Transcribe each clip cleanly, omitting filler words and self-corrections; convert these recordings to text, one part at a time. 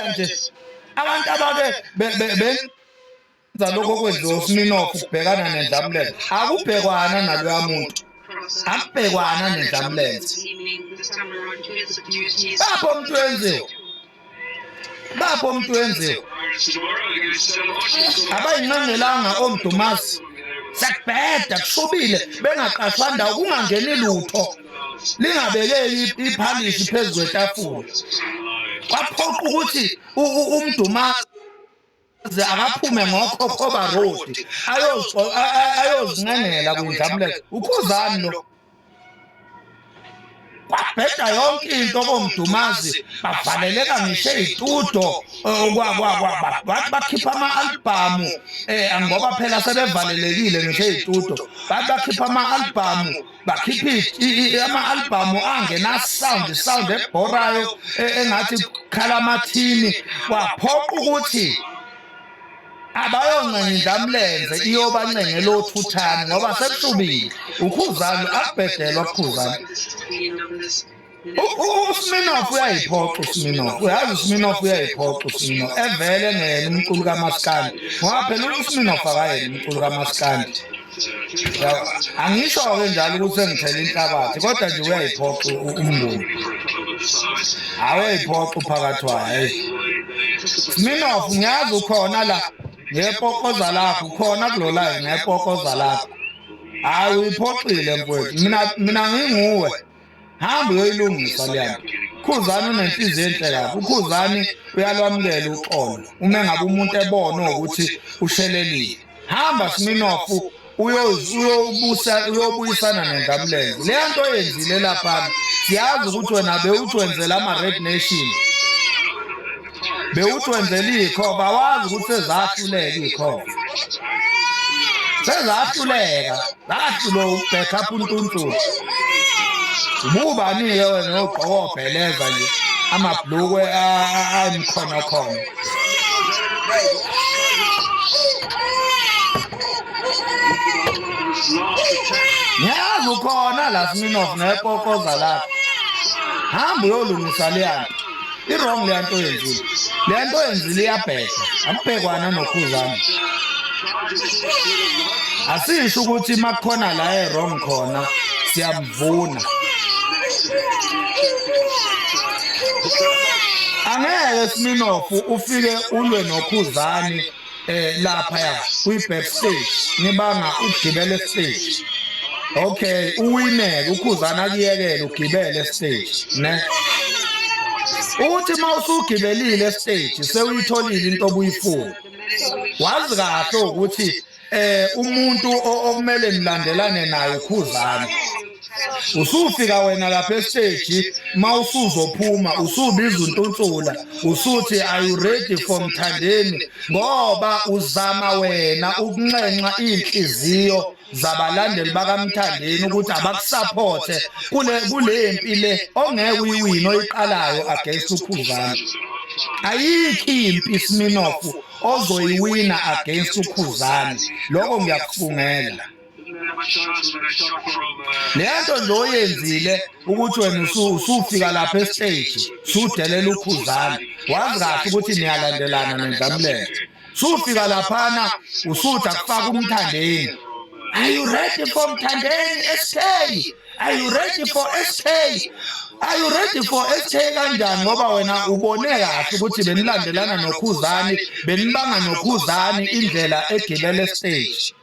nje abantu abake benza lokho okwenziwa uSminoff ukubhekana nendlamulenze akubhekwana naloya muntu akubhekwana nendlamulenze bapho umuntu wenziwe abayinqangelanga omdumasi sakubheda kushubile bengaqashwa ndawo kungangeni lutho lingabeke iphalishi phezu kwetafula kwaphoqa ukuthi umdumazi akaphume ngokhokhoba road ayozinqengela kundlamulenze ukhuzani lo kwabheda yonke into komdumazi bavaleleka ngisho ey'tudo bakhipha ama-alibhamu ngoba phela sebevalelekile ngisho ey'tudo bakhipha ama-alibhamu bakhipha ama-alibhamu angena-sound ebhorayo engathi kukhala amathini kwaphoqa ukuthi abayoncenga indlamulenze iyobancengela othuthane ngoba sekushubile ukhuzani akubhedelwa kukhuzani uSminoff uyayiphoqa uSminoff uyazi uSminoff uyayiphoqa uSminoff evele engena umculo kaMaskandi ngoba phela uSminoff akayena umculo kaMaskandi angisho-ke njalo ukuthi engithela inhlabathi kodwa nje uyayiphoqa umboni awuyayiphoqa uphakathi wayo Smirnoff ngiyazi ukhona la ngepokoza lakho ukhona kulolayo ngepokoza lakho hayi uyiphoxile mfowethu mina nginguwe hamba uyoyilungisa leyana Khuzani unenhliziyo enhle kabi uKhuzani uyalwamukela uxolo uma ngabe umuntu ebona ukuthi ushelelile hamba Smirnoff uyobuyisana nendlamulenze le nto oyenzile lapha siyazi ukuthi wena bewuthwenzela ama-Red Nation bewuthwenzela iy'khoba awazi ukuthi sezahluleka iy'khoba sezahluleka zahlulo ubhekapha untuntulu ububani-ke wena ogqoka obheleza nje amabhlukwe ayimkhonokhona ngiyazi ukhona la Smirnoff nepokoza lakho hamba uyolungisa leyanto i-wrong leyanto oyenzile lento oyenzile iyabheka akubhekwana noKhuzani asisho ukuthi makukhona la e-wrong khona siyamvuna angeke Smirnoff ufike ulwe noKhuzani lapha kwi-backstage nibanga ukugibela estage okay uwineke uKhuzani akuyekele ugibele estage ne uthi mawusugibelile estage sewuyitholile into obuyifuna wazi kahle ukuthi umuntu okumele nilandelane naye uKhuzani usufika wena lapha estage mawusuzophuma usubiza untunsula usuthi are you ready for Mthandeni ngoba uzama wena ukunxenxa inhliziyo zabalandeli bakaMthandeni ukuthi abakusupporte kule mpile ongeke uyiwine oyiqalayo against uKhuzani ayikho impi Smirnoff ozoyiwina against uKhuzani lokho ngiyakufungela lento nje oyenzile ukuthi wena usufika lapha estage sudelela uKhuzani wazi kahle ukuthi niyalandelana nendlamulenze sufika laphana usuthi akufaka uMthandeni are you ready for Mthandeni SK are you ready for SK are you ready for SK kanjani ngoba wena ubone kahle ukuthi benilandelana noKhuzani benibanga noKhuzani indlela egibele stage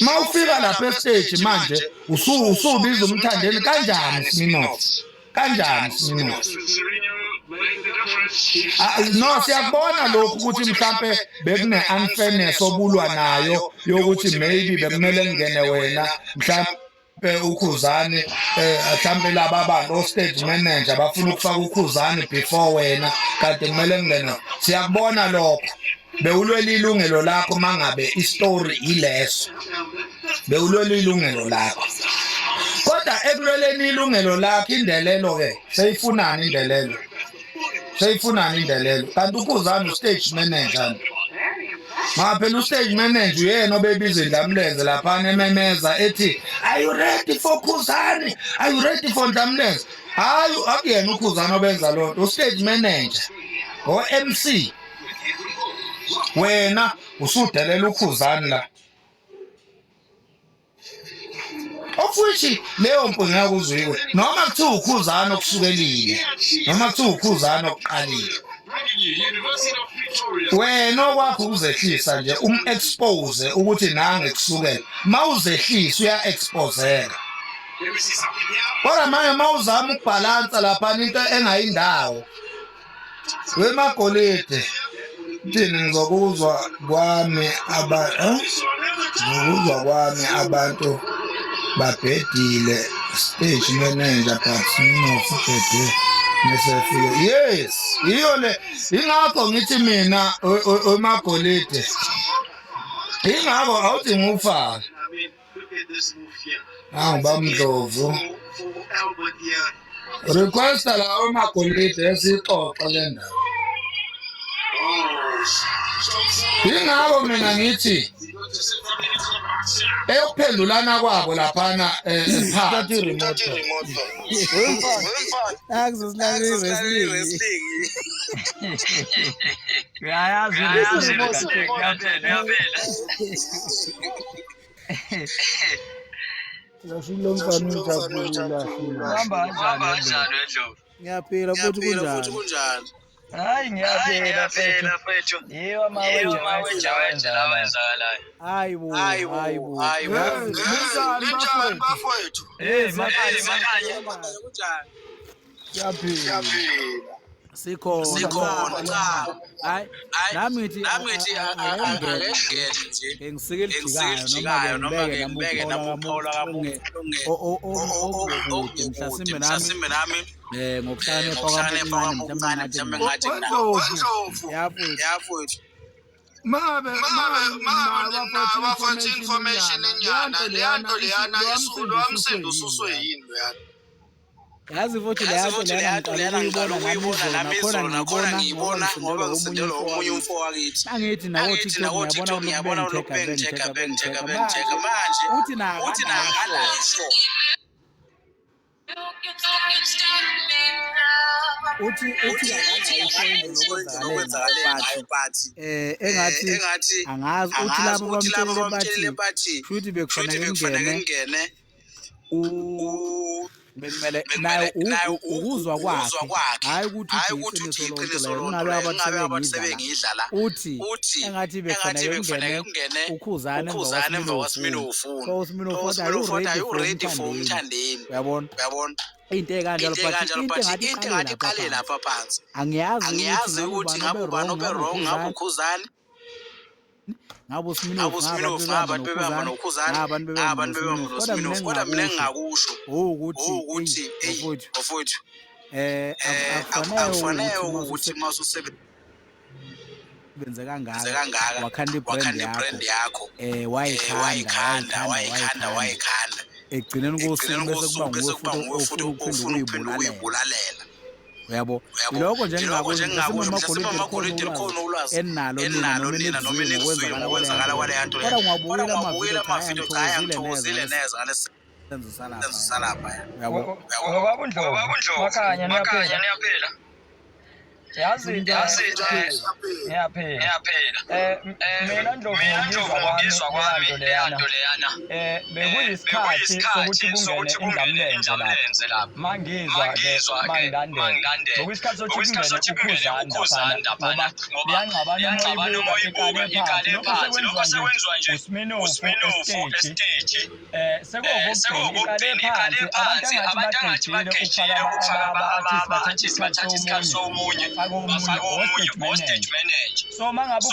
mawufika lapha estage manje usubiza uMthandeni kanjani Smirnoff kanjani Smirnoff no siyabona lokhu ukuthi mhlambe bekune unfairness obulwa nayo yokuthi maybe bekumele ngene wena mhlambe uKhuzani mhlambe laba abantu stage manager bafuna ukufaka uKhuzani before wena kanti kumele ngene siyabona lokho bewulwela ilungelo lakho mangabe istory ileso bewulwela ilungelo lakho kodwa ekulweleni ilungelo lakho indelelo ke seyifunani indelelo kanti uKhuzani stage manager phela ustage manager uyena obebiza indlamulenze lapha ememeza ethi are you ready for Khuzani are you ready for ndlamulenze hayi akuyena uKhuzani obenza lonto ustage manager o-MC wena usudelela ukhuzani la of which leyo mpunga yakuzwiwe noma kuthiwa ukhuzana okusukelile noma kuthiwa ukhuzana okuqalile wena okwakho ukuzehlisa nje expose ukuthi nange kusukela mawuzehlisa uya-exposeka kodwa manje mawuzama ukubhalansa lapha into engayindawo weMagolide thini ngizokuzwa kwami abantu babhedile stage manager but sinofubhede nesefike yes iyo le ingakho ngithi mina weMagolide ingakho awudinga ufaka bamdlovu requesta la weMagolide esixoxa le ndaba ingakho mina ngithi eyokuphendulana kwabo laphana phakathi remote ngiyaphila futhi kunjani hayi ngiyaphela fethu yiwa mawenja lawenzakalayo hayibo linjani bafowethu makanye siyaphila sikhona hayi nami ngithi angeke nje ngisikele noma ngibeke namuphola kamuntu mhlasimbe nami ngokuhlakanipha kwami mhlawumbe ngathi yafuthu mabe bafethu information enyana leyana isulu wamsindo ususwe yini leyana yazi futhi leyana ngiyibona nakhona ngiyibona ngoba ngisendelwa omunye umfo wakithi angithi nawo TikTok ngiyabona ukubengitheka manje uthi nakalaisho uthi lokwenzakala but engathi angazi uthi labo bamtshele bathi futhi bekufanele ngene bekumele nayo ukuzwa kwakhe hayi ukuthi iqiniso lonke ngabe abantu sebengidlala uthi engathi bekufanele ngene ukhuzane emva kwaSminofu so uSminofu are you ready for umthandeni uyabona into ekanjalo but into ngathi iqale lapha phansi angiyazi ukuthi ngabe wrong ngabe ukhuzane ngabo Sminofu ngabantu bebamba nokhuzana abantu bebamba noSminofu kodwa mina engingakusho ukuthi mfowethu akufanele ukuthi masusebenza kangaka wakhanda ibrand yakho wayikhanda egcineni kosuku bese kuba nguwe futhi ufuna ukuyibulalela uyabo lokho nje ngingakwenza likhona ulwazi enalo nina noma enizwenzakala kwale yanto le kodwa ngwabukela amavidiyo cha angithokozile neze ngalesi senzo salapha uyabo babundlovu makanya niyaphela yazi ngiyaphela mina Ndlovu ngizwa kwami leyanto leyana bekuyisikhathi sokuthi kungene indlamlenze lapha mangizwa mangilandela bekuyisikhathi sokuthi kungene ukhuzani lapha ngoba liyancabana uma ikale phansi lokho sekwenzwa nje uSminofu estage sekokugcina ikale phansi abantu angathi bagejile ukufaka ama-artists bathatha isikhathi somunye hostage manager so mangabe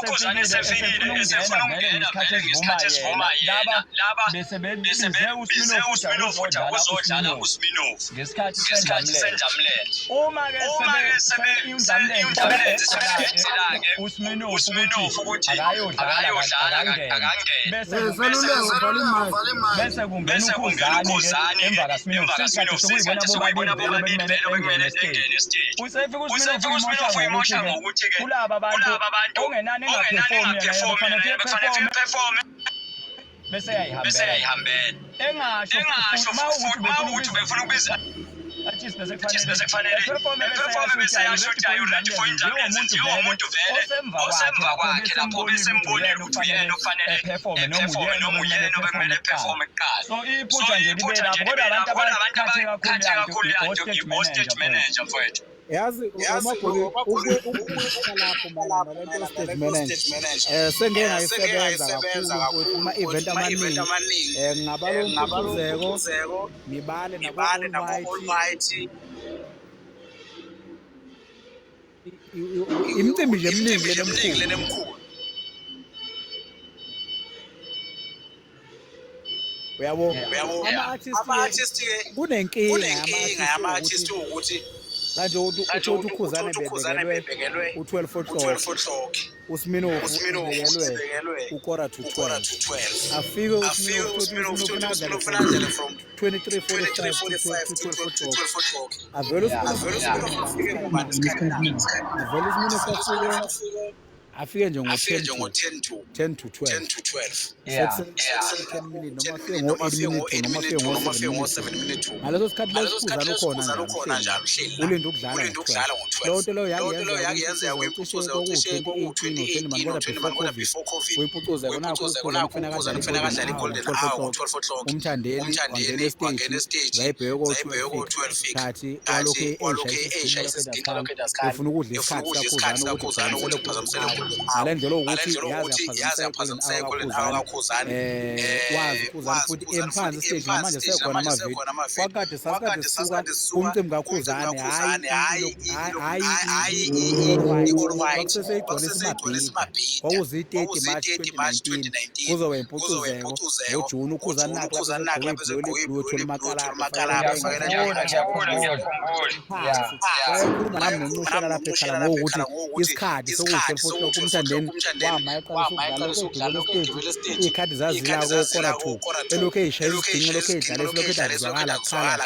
ukhuzane sefikile esefuna ukungena vele ngesikhathi esivuma yena laba besebize uSminofu futhi ukuzodlala uSminofu ngesikhathi sendlamlenze uma-ke indlamlenze sebeyenzela-ke uSminofu ukuthi akayodlala akangene bese kungena ukhuzane emva kaSminofu isikhathi sokuyibona bobabili vele bekumele engene estage usefika uSminofu imosha ngokuthi-ke kulaba bantu ongenani engaphefomile kufanele performe bese yayihambela engasho futhi uma ukuthi befuna ukubiza artist bese kufanele perform bese yasho ukuthi are you ready for indlamu njengomuntu vele osemva kwakhe lapho besembonile ukuthi uyena okufanele perform noma uyena obemele perform kuqala so iphutha nje libe lapho kodwa abantu abakhathe kakhulu yanto i-hostage manager mfowethu yazi uMagoli lapho malana le stage manager sengeke ngayisebenza kakhulu uma event amaningi ngingabala uMphuzeko ngibale nabo Almighty imicimbi nje eminingi lenemkhulu uyabo ama-artist kunenkinga ama-artist ukuthi manje uthi ukhuzane bebekelwe u-12 o'clock uSminofu bebekelwe ukora to 12 afike uSminofu from 23:45 to 12 o'clock avele uSminofu afike nje ngo-10 to 12 10 minutes noma afike ngo-8 minutes noma afike ngo-7 minutes ngaleso sikhathi lesikhuzana ukhona njalo ulinde ukudlala ngo-12 lonto leyo yakuyenzeka kuyimpucuze kodwa before COVID uyimpucuze khona kufanele kadlale i-golden hour 12 o'clock umthandeni wangena estage zayibheke ko-12 khathi walokhe esha isesikhala ufuna ukudla isikhathi sakhuzana ukuthi uphazamisele ngale ndlela ukuthi yazi yaphazamisa eGolden Hour kakhuzane wazi ukhuzane futhi emphansi stage manje sekhona amavidiyo wakade sasuka umcimbi kakhuzane hayi i-all-white seseyigcwele kwakuzi-30 March 2019 kuzoba impucuzeko ngoJune ukhuzane nakho umakala wayekhuluma nami noNcushela lapha ekhala ngokuthi isikhathi sokuthi umthandeni wamaqalisa ukudlala edubule stage ikhadi zazila kokora 2 elokhu eyishaya isidingo elokhu eyidlala esilokhu edazizakala khala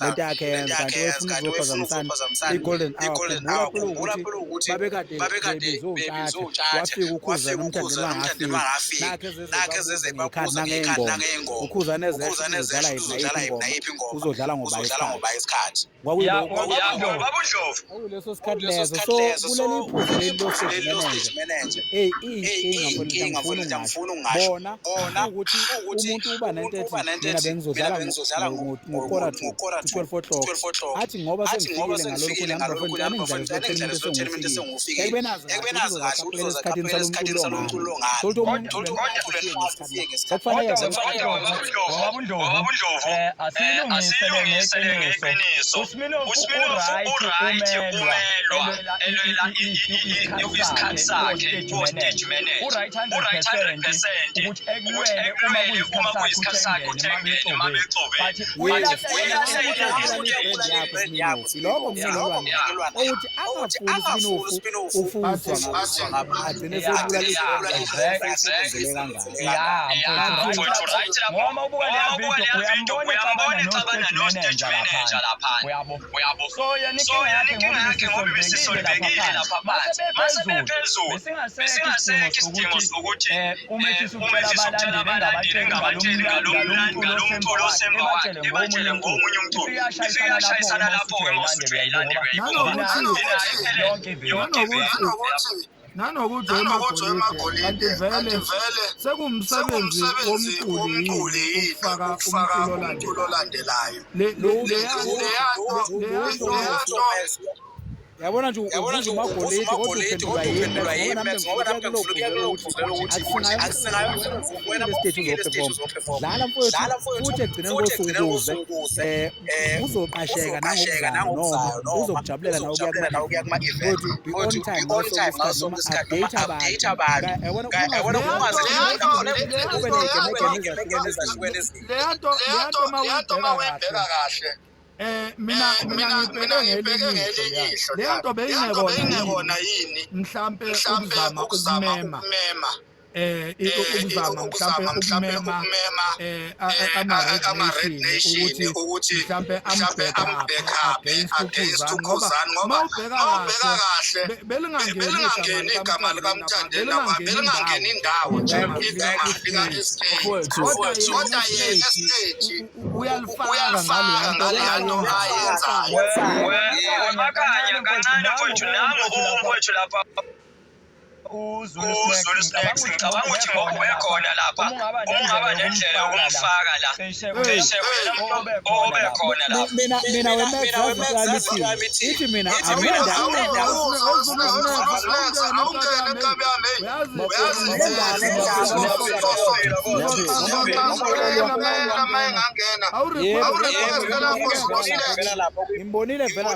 lento yakhe yenza kanti wayefuna ukuzophazamisana i-golden hour khumbula ukuthi babekade bezontatha wafika ukhuzane umthandeni wangafika nakhe zeze ikhadi nangengomo ukhuzane ezedlala yiphi ingoma uzodlala ngoba isikhathi kwakuleso sikhathi leso so kuleli iphuzu leli manager inkinga ngifuna ungasho bona ukuthi umuntu uba nento ethi mina bengizodlala ngokora 12 o'clock athi ngoba sengifikile ngalolu khona ngizakwenza into esengufike ekbenazi kahle ukuzoza esikhathini salomculo ngalo umuntu kufanele asilungisele ngeqiniso uSminofu right elela isikhathi sakhe stage manager u-right 100% ukuthi ekulwele uma kuyisikhathi sakhe uthengele mabexove lokho mnilwane ukuthi angafuni uSminofu ufuzwa agcine ngoba ubuka leya video uyambona exabana no-stage manager lapha uyabo so yena inkinga yakhe ngoba besisolvekile lapha mase bephezulu besingasekho isidingo sokuthi umethi ucela abalandeli ngalomculo osemva wakhe ebatshele ngomunye umculo iyashayisana lapho we-most uyayilandela nanokuthi emagolide kanti vele sekumsebenzi womculi ukufaka umculo olandelayo yabona nje ubuza uMagolide kodwa uphendulwa yiMax ngoba nambe ngifuna ukuthi akusingayo stage uzoperform dlala mfowethu futhi egcineni kosukuze uzoqasheka nangokuzala noma uzokujabulela nawe ukuya kuma-event on time noma update abantu yabona ungazi leyanto mawuyibheka kahle mina ngibheke ngelinye lento beyingekona yini mhlambe ukuzama ukumema ukuzama mhlambe ukumema ama-Red Nation ukuthi mhlambe ambackup against uKhuzani ngoba mawubheka kahle belingangeni igama likaMthande ngoba belingangeni indawo nje igama lika estate kodwa yena estate uyalifaka ngale nto ayenzayo makanya kancane mfowethu nami umfowethu lapha uZulu Snack ngicabanga ukuthi ngoba ubekhona lapha ungaba nendlela yokumfaka la obe khona lapha mina wemethod ithi mina ngimbonile vela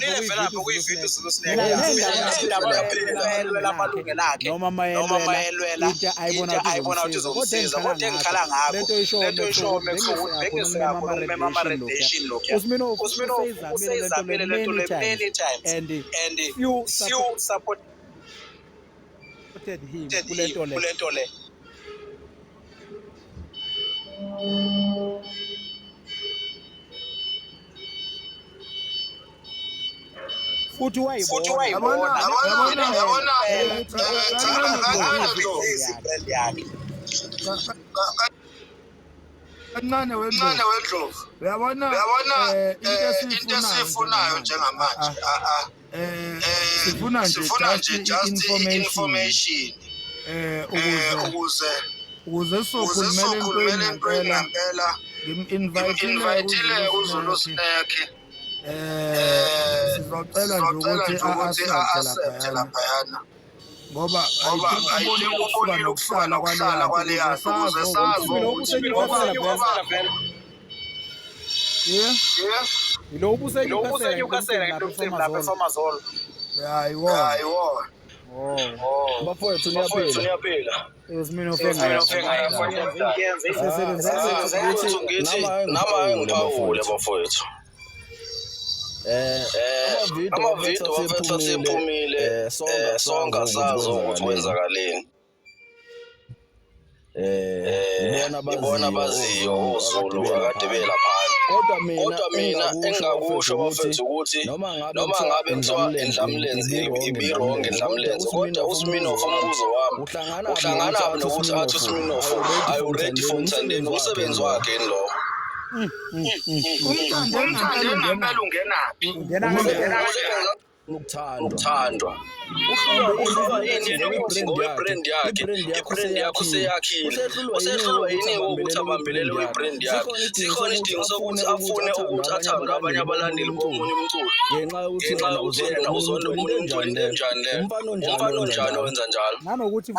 noma mayelwela into ayibona ukuthi uzomsiza kodwa engikhala ngakho lento isho bengise ama-radiation lokho Usmino useyizamile lento many times and few supported him kulento le futhi wayibona kancane wendlovu uyabona into esifunayo njengamanje sifuna nje just information ukuze sokhulumela into ngempela ngim-invitile uZulu Snack sizocela nje ukuthi asebenzele laphayana ngoba ayibonile ukuhlala kwaleya ukuze sazi yilo ubusenyukasela lapha eFamazolo hayiwo bafowethu niyaphila Usmino ufenga nama ngiphawule bafowethu amavidiyo wafethu sephumile songa sazo ukuthi kwenzakaleni ibona baziyo uZulu akade belapha kodwa mina engakusho bafethu ukuthi noma ngabe kuthiwa indlamlenze ibironge indlamlenze kodwa uSminoff umbuzo wami uhlangana nokuthi athi uSminoff are you ready for Mthandeni umsebenzi wakhe yini lo umthande ngempela ungena ukuthandwa uhlulwa yini ukuthi ngowe-brand yakhe i-brand yakho seyakhile usehlulwa yini ukuthi abambelele kwi-brand yakhe sikhona isidingo sokuthi afune ukuthi athandwe abanye abalandeli bomunye umculo ngenxa yokuthi yena uzonda omunye umculo into enjani le umfana onjani owenza njalo nanokuthi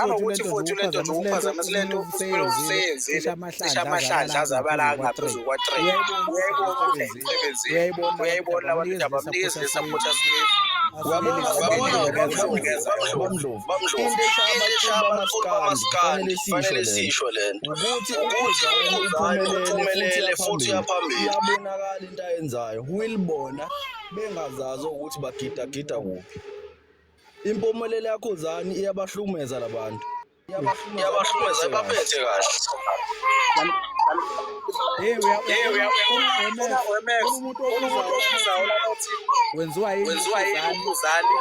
futhi lento nje ukuphazamisa lento useyenzile cisha amahlandla azabala ngaphezulu kwa-3 uyayibona abantu nje abamnikeza le-supporters fanele sisho lento ukuthi uphumelele futhi uyaphambili iyabonakala into ayenzayo uyilibona bengazazi ukuthi bagida kuphi impumelelo yakho zani iyabahlumeza labantu iyabahlukumeza ibaphethe kahle umuntu obuzayo wenziwa yini uKhuzani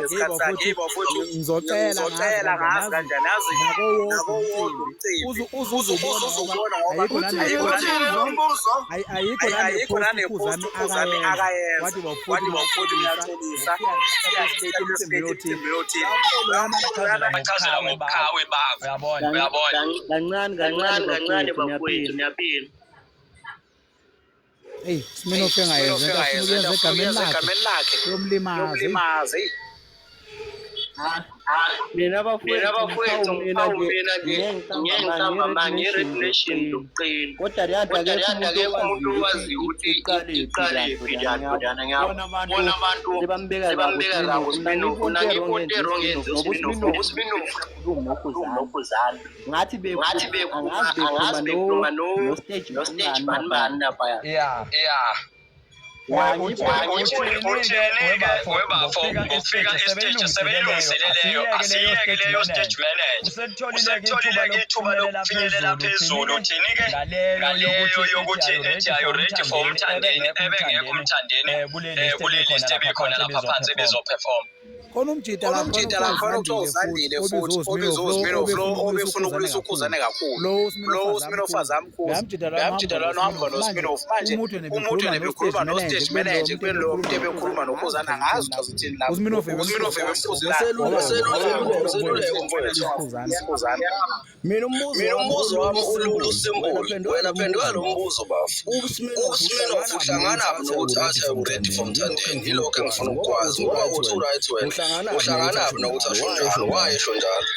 ngesikhathi futhi ngizocela ngazi kanjani nako wonke uzubona ngoba ayikho nane uKhuzani akayenza wathi bawufuthi uyathelisa ngachazela ngokhawe baba uyabona kancane bafowethu niyaphila Smirnoff engayenza egameni lakhe yomlimazi mina bafowethu mina ngiyengicabanga nge-Red Nation lokuqina kodwa akekho umuntu owazi ukuthi iqale phidana ngiyabona abantu sebambeka kabi nangifontero ngenze uSminoff noKhuzani ngathi bekhuluma no stage bani lapha yeah webafo ngofika esiteji sebeyilungisile leyo asiyeke leyo stage manager uselitholile ithuba lokufinyelela phezulu thini-ke ngaleyo yokuthi ethi are you ready for umthandeni ebengekho umthandeni kule list ebikhona lapha phansi ebizoperforma khona umjida lakhona kuthiwa uzandile futhi obizwa uSmino Flow obefuna ukulisa ukhuzane kakhulu lo uSmino Fazamkhulu yamjida lana hamba noSmino manje umuntu nebekhuluma no-stage manager kube lo muntu ebekhuluma nokhuzane angazi ukuthi uthini lapho uSmino bemfuzile mina umbuzo wami usimple wena phendula lo mbuzo bafu uSmino uhlangana nokuthi athi ready for umthandeni yilokho engifuna ukukwazi ngoba uthi right wena uhlangana nokuthi asho njalo wayesho njalo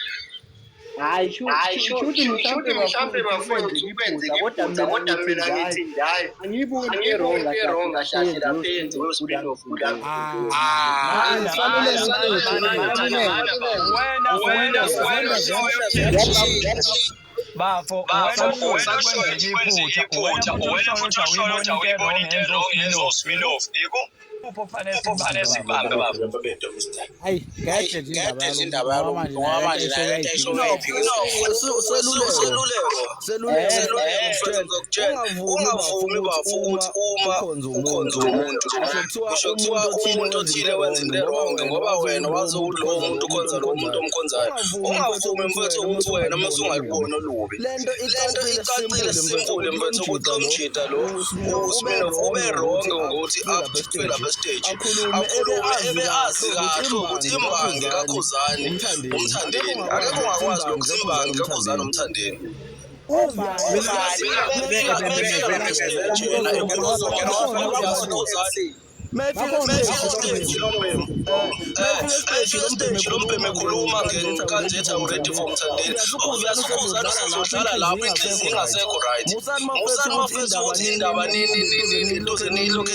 hayi shuthi mhlambe bafowethu ubenze kodwa mina ngithi hayi angiyiboni wrong kahle lapha yenziwe uSmino bafo wena futhi kwenzeka iphutha wena futhi ushola ukuthi awuyiboni into wrong yenzo uSmino kufanele sibambe bafo hayi ngeke indaba yalo ngoba manje la into eshoyiphika ungavumi bafo ukuthi uma ukhonza umuntu kusho kuthiwa umuntu othile wenza into wrong ngoba wena wazi ukuthi lowo muntu ukhonza lowo muntu omkhonzayo ungavumi mfethu ukuthi wena mase ungalibona olubi lento icacile simple mfethu ukuthi umjida lo uSmino ube wrong ngokuthi aphelapha stage akhulume ebe azi kahle ukuthi imbangi kaKhuzani umthandeni akekho ongakwazi ukuthi imbangi kaKhuzani umthandeni khuluma ngenkathi ethi ready for umthandeni obviously ukhuzana uzodlala lapho inhliziyo ingasekho right musani mafethu ukuthi indaba nilokhe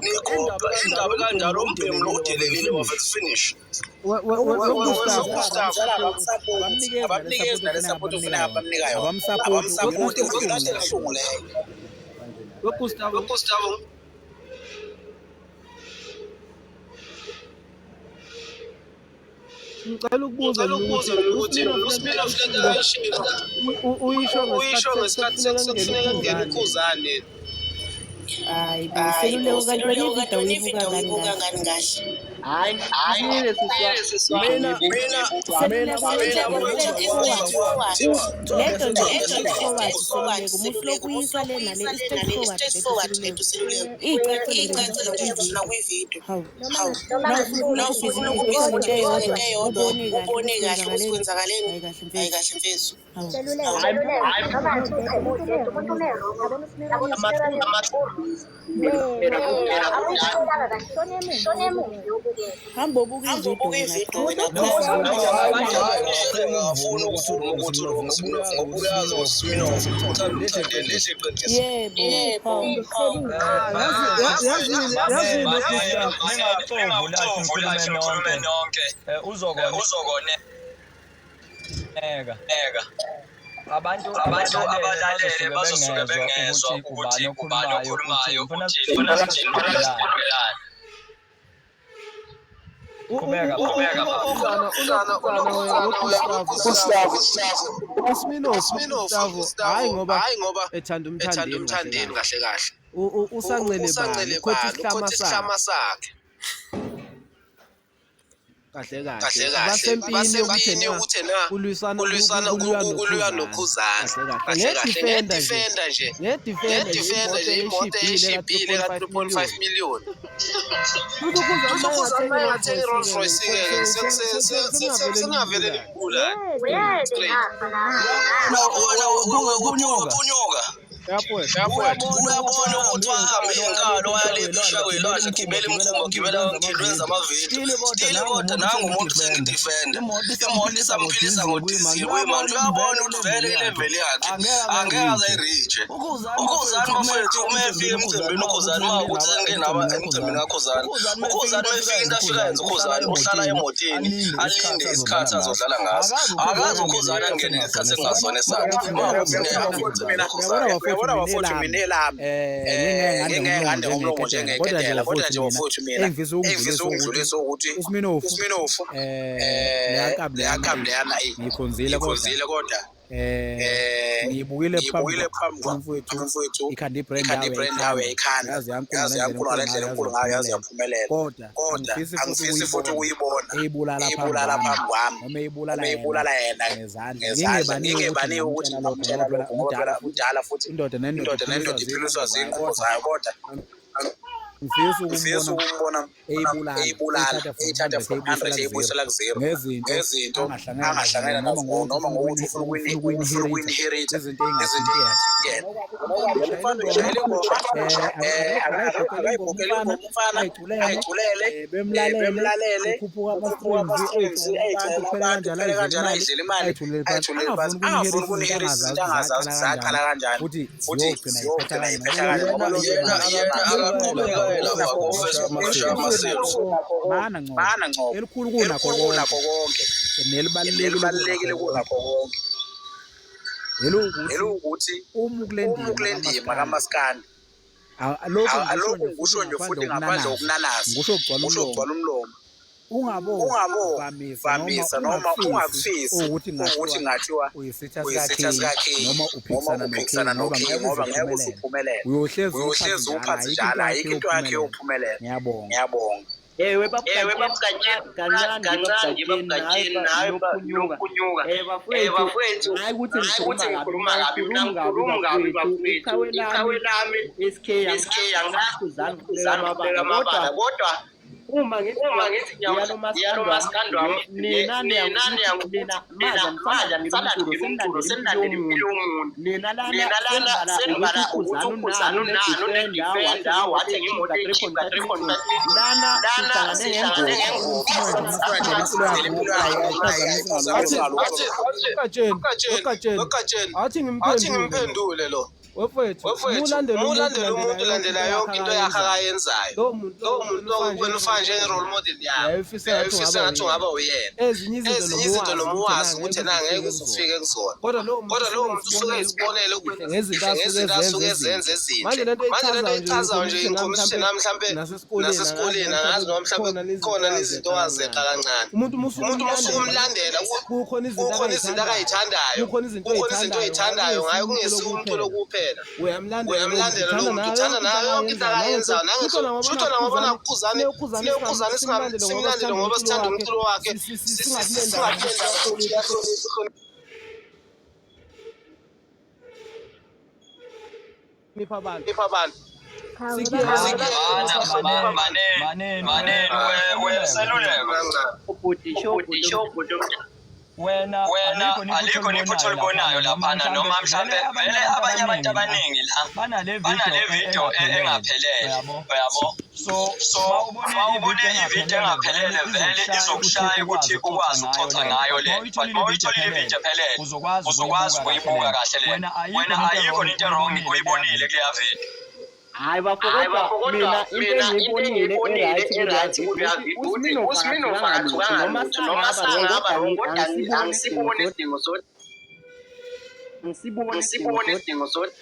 nikhupha indaba kanjalo umbhemu lo udelelile mafethu finish abamnikeza nale support ufuneka abamnikayo abamsupport kahle kahlungu leyo Gustavo ngicela ukubuza ukuthi uSmino uyisho ngesikhathi sekufuneka ngene ikhuzane hayi beseluleko kanti ividiyo uyibuka ngani kahle hayi lento nje i-stage forward seluleko umuntu lokuyisa le nale i-stage forward lethu seluleko icacile ngifuna kwividiyo nawufuna ukubhizinisi into eyodwa ubone kahle ukuthi kwenzakaleni hayi kahle mfethu hamba ubuka ividiyo abantu abalalele bazosuke bengezwa ukuthi ubani okhulumayo ukuthi qhubeka Gustavo hayi ngoba ethanda umthandeni kahle usancele bani ukhothi isihlama sakhe kahle basempini ukuthi kulwisana nokhuzana ngedifenda nje imoto eshibhile ka 3.5 million ukhuzana engathengi Rolls Royce singavele likhula kunyuka uyabona ukuthi wahambe inkalo wayalebisha kwelwandle gibela imkhumba gibela ngilwenza amavidiyo stile kodwa nangu umuntu sengidifenda imoto isamphilisa ngodizili kuyimanje uyabona ukuthi vele ileveli yakhe angeke aze ayiriche ukhuzani mafethu umevile emcimbini ukhuzani wakuthi sengenaba emcimbini kakhuzani ukhuzani mefika into afika yenza ukhuzani uhlala emotini alinde isikhathi azodlala ngaso akazi ukhuzani angene ngesikhathi engasona esakhe bafowethu mina elami ngingengande ngomlomo njengeketela kodwa nje bafowethu mina engifisa ukudlulisa ukuthi uSminofu leyakhabu leyana ngikhonzile kodwa ngiyibukile phambi mfowethu ikhanda ibrand yawe yayikhanda yazi yankulu ngalendlela enkulu ngayo yazi yaphumelela kodwa angifisi futhi ukuyibona eyibulala phambi kwami noma eyibulala yena ngezandla ngingebani ukuthi ngomtshela lokho ngoba mdala futhi indoda nendoda iphiliswa zinqubo zayo kodwa ngifisa ukumbona eyibulala eyithatha from 100 eyibuyisela ku0 ngezinto angahlangana nazo noma ngokuthi ufuna uku-inherit izinto ey'ngazinto akayibhokele umfana ayigculele bemlalele ukhuphuka ama-strings kuphela kanjalo ayidlela imali ayithulele phansi angafuni uku-inherit izinto angazazi zaqala kanjani futhi ziyogcina iphetha kanjani yena bana ngcobo elikhulu kunakho konke nelibalulekile kunakho konke elokuthi uma kule ndima kamaskandi lokhu ngisho nje futhi ngaphandle kokunanasa ngisho ukugcwala umlomo ungabovamisa noma ungakufisi ukuthi ngathiwa uyisitha sikaKing noma uphikisana noKing ngoba ngeke usuphumelele uyohlezi uphansi njalo ayikho into yakhe yokuphumelela ngiyabonga ewe kancane babugajeni nawe lokunyuka bafowethu hayi ukuthi ngikhuluma kabi mina ngikhuluma kabi bafowethu iqhawe lami SK angizange amabala kodwa uma ngithi ngiyalo maskando wami nina manje nisala ngimculo senandele impilo yomuntu nina lana senibala ukuthi ukhuzana unalo nedefenda wathi ngimoto ichipha 3 contact lana sihlangane athi ngimphendule lo wefethu mulandele umuntu landela yonke into yakhe akayenzayo lo muntu okufana njenge-role model yakhe efisa ngathi ungaba uyena ezinye izinto noma uwazi ukuthi ngeke uzufike kuzona kodwa lowo muntu usuke ezibonele ngezinto asuke ezenza ezinhle manje lento eyichazayo nje incommission nami mhlampe nasesikoleni angazi noma mhlampe khona izinto owazeqa kancane umuntu musukumlandela kukhona izinto akayithandayo kukhona izinto oyithandayo ngayo kungesiwo umculo kuphela uyamlandela lo muntu uthanda nayo yonke into akayenzayo nangeshuthi nangobona kukhuzane simlandele ngoba sithanda umculo wakhe nipha abantu wena alikho iphutha olibonayo laphana noma mhlambe vele abanye abantu abaningi la banale video engaphelele uyabo so mawubona ivideo engaphelele vele izokushaya ukuthi ukwazi ukuxoxa ngayo le mawuyitholile ivideo ephelele uzokwazi ukuyibuka kahle le wena ayikho into wrong oyibonile kuleya video. hayi bafowethu mina into engiyibonile right uSminofu akathukanga noma sangaba kodwa angisiboni isidingo sokuthi